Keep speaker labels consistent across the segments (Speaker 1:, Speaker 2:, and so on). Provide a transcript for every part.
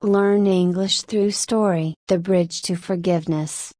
Speaker 1: Learn English through story. The Bridge to Forgiveness.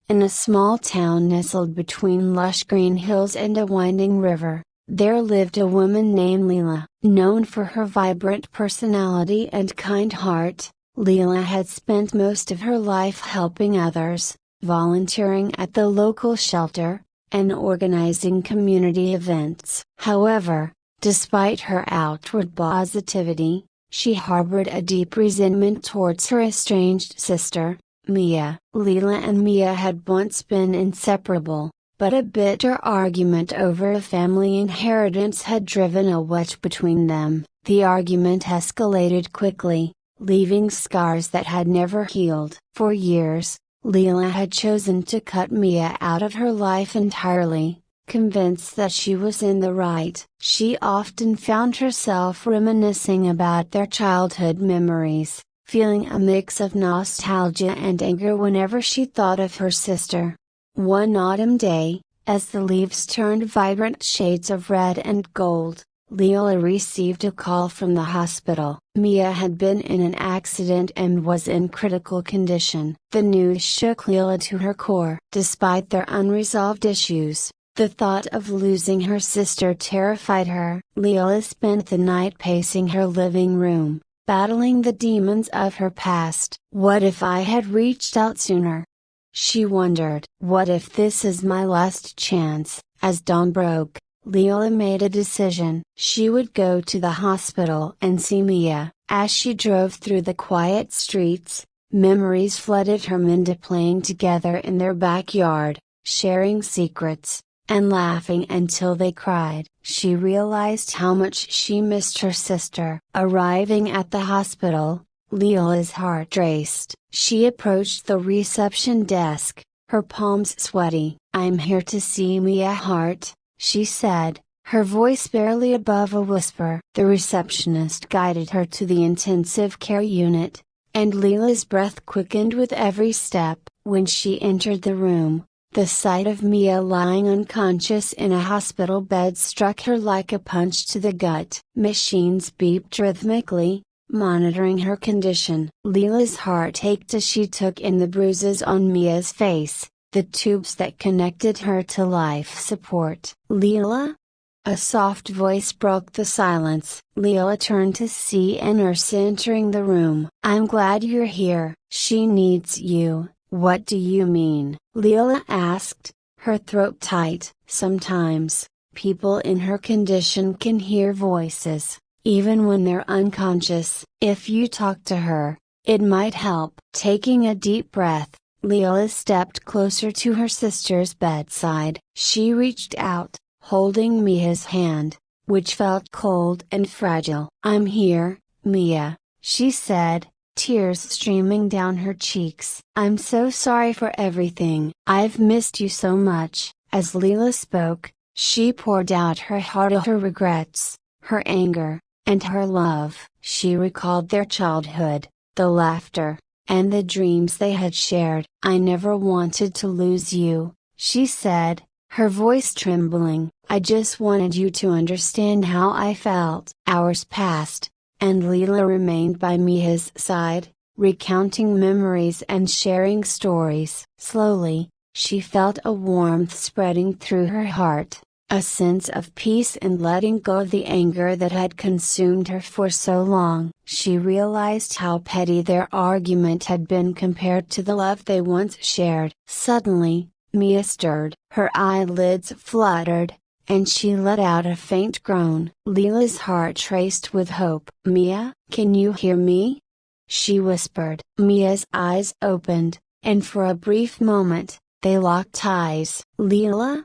Speaker 1: In a small town nestled between lush green hills and a winding river, there lived a woman named Leila. Known for her vibrant personality and kind heart, Leila had spent most of her life helping others, volunteering at the local shelter, and organizing community events. However, despite her outward positivity, she harbored a deep resentment towards her estranged sister, Mia. Leila and Mia had once been inseparable, but a bitter argument over a family inheritance had driven a wedge between them. The argument escalated quickly, leaving scars that had never healed. For years, Leila had chosen to cut Mia out of her life entirely, convinced that she was in the right. She often found herself reminiscing about their childhood memories, feeling a mix of nostalgia and anger whenever she thought of her sister. One autumn day, as the leaves turned vibrant shades of red and gold, Leila received a call from the hospital. Mia had been in an accident and was in critical condition. The news shook Leila to her core. Despite their unresolved issues, the thought of losing her sister terrified her. Leila spent the night pacing her living room, battling the demons of her past. What if I had reached out sooner? She wondered. What if this is my last chance? As dawn broke, Leila made a decision. She would go to the hospital and see Mia. As she drove through the quiet streets, memories flooded her into playing together in their backyard, sharing secrets, and laughing until they cried. She realized how much she missed her sister. Arriving at the hospital, Leila's heart raced. She approached the reception desk, her palms sweaty. "I'm here to see Mia Hart," she said, her voice barely above a whisper. The receptionist guided her to the intensive care unit, and Leila's breath quickened with every step. When she entered the room, the sight of Mia lying unconscious in a hospital bed struck her like a punch to the gut. Machines beeped rhythmically, monitoring her condition. Leila's heart ached as she took in the bruises on Mia's face, the tubes that connected her to life support. "Leila?" A soft voice broke the silence. Leila turned to see a nurse entering the room. "I'm glad you're here. She needs you." "What do you mean?" Leila asked, her throat tight. "Sometimes, people in her condition can hear voices, even when they're unconscious. If you talk to her, it might help." Taking a deep breath, Leila stepped closer to her sister's bedside. She reached out, holding Mia's hand, which felt cold and fragile. "I'm here, Mia," she said, tears streaming down her cheeks. "I'm so sorry for everything. I've missed you so much." As Leila spoke, she poured out her heart of her regrets, her anger, and her love. She recalled their childhood, the laughter, and the dreams they had shared. "I never wanted to lose you," she said, her voice trembling. "I just wanted you to understand how I felt." Hours passed, and Leila remained by Mia's side, recounting memories and sharing stories. Slowly, she felt a warmth spreading through her heart, a sense of peace and letting go of the anger that had consumed her for so long. She realized how petty their argument had been compared to the love they once shared. Suddenly, Mia stirred. Her eyelids fluttered, and she let out a faint groan. Leila's heart raced with hope. "Mia, can you hear me?" she whispered. Mia's eyes opened, and for a brief moment, they locked eyes. "Leila?"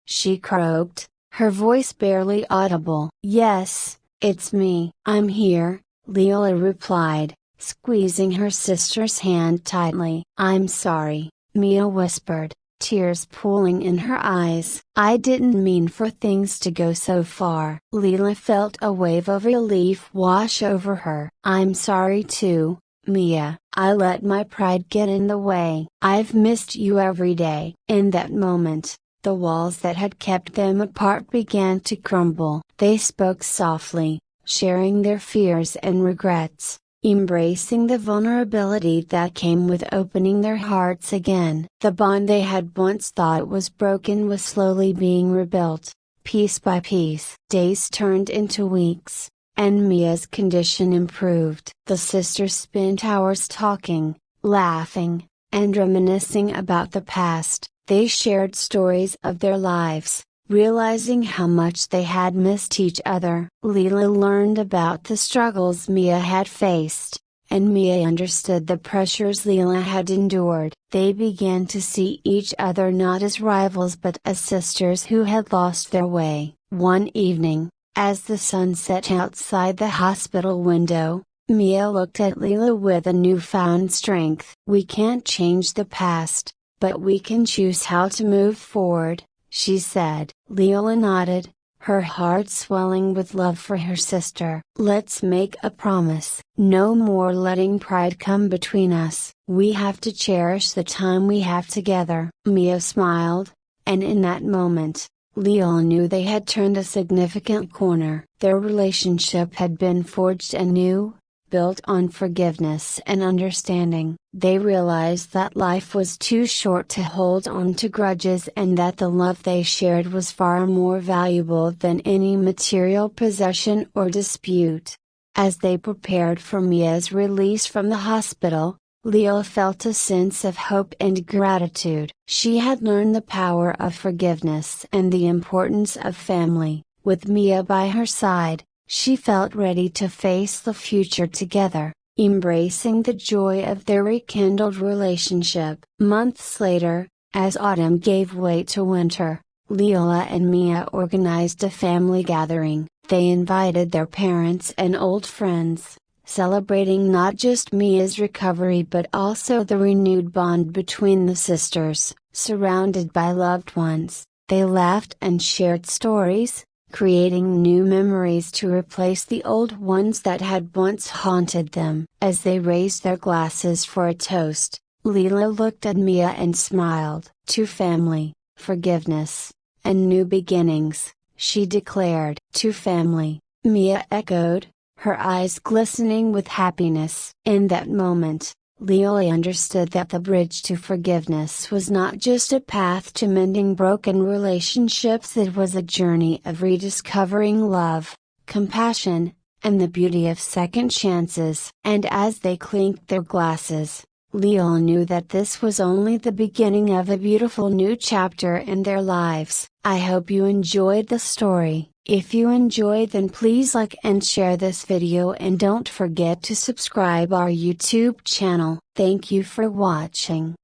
Speaker 1: she croaked, her voice barely audible. "Yes, it's me." "I'm here," Leila replied, squeezing her sister's hand tightly. "I'm sorry," Mia whispered, tears pooling in her eyes. "I didn't mean for things to go so far." Leila felt a wave of relief wash over her. "I'm sorry too, Mia. I let my pride get in the way. I've missed you every day." In that moment, the walls that had kept them apart began to crumble. They spoke softly, sharing their fears and regrets, embracing the vulnerability that came with opening their hearts again. The bond they had once thought was broken was slowly being rebuilt, piece by piece. Days turned into weeks, and Mia's condition improved. The sisters spent hours talking, laughing, and reminiscing about the past. They shared stories of their lives, realizing how much they had missed each other. Leela learned about the struggles Mia had faced, and Mia understood the pressures Leela had endured. They began to see each other not as rivals but as sisters who had lost their way. One evening, as the sun set outside the hospital window, Mia looked at Leela with a newfound strength. "We can't change the past, but we can choose how to move forward," she said. Leela nodded, her heart swelling with love for her sister. "Let's make a promise. No more letting pride come between us. We have to cherish the time we have together." Mia smiled, and in that moment, Leela knew they had turned a significant corner. Their relationship had been forged anew, built on forgiveness and understanding. They realized that life was too short to hold on to grudges and that the love they shared was far more valuable than any material possession or dispute. As they prepared for Mia's release from the hospital, Leela felt a sense of hope and gratitude. She had learned the power of forgiveness and the importance of family. With Mia by her side, she felt ready to face the future together, embracing the joy of their rekindled relationship. Months later, as autumn gave way to winter, Leela and Mia organized a family gathering. They invited their parents and old friends, celebrating not just Mia's recovery but also the renewed bond between the sisters. Surrounded by loved ones, they laughed and shared stories, creating new memories to replace the old ones that had once haunted them. As they raised their glasses for a toast, Leela looked at Mia and smiled. "To family, forgiveness, and new beginnings," she declared. "To family," Mia echoed, her eyes glistening with happiness. In that moment, Leela understood that the bridge to forgiveness was not just a path to mending broken relationships, it was a journey of rediscovering love, compassion, and the beauty of second chances. And as they clinked their glasses, Leela knew that this was only the beginning of a beautiful new chapter in their lives. I hope you enjoyed the story. If you enjoyed, then please like and share this video, and don't forget to subscribe our YouTube channel. Thank you for watching.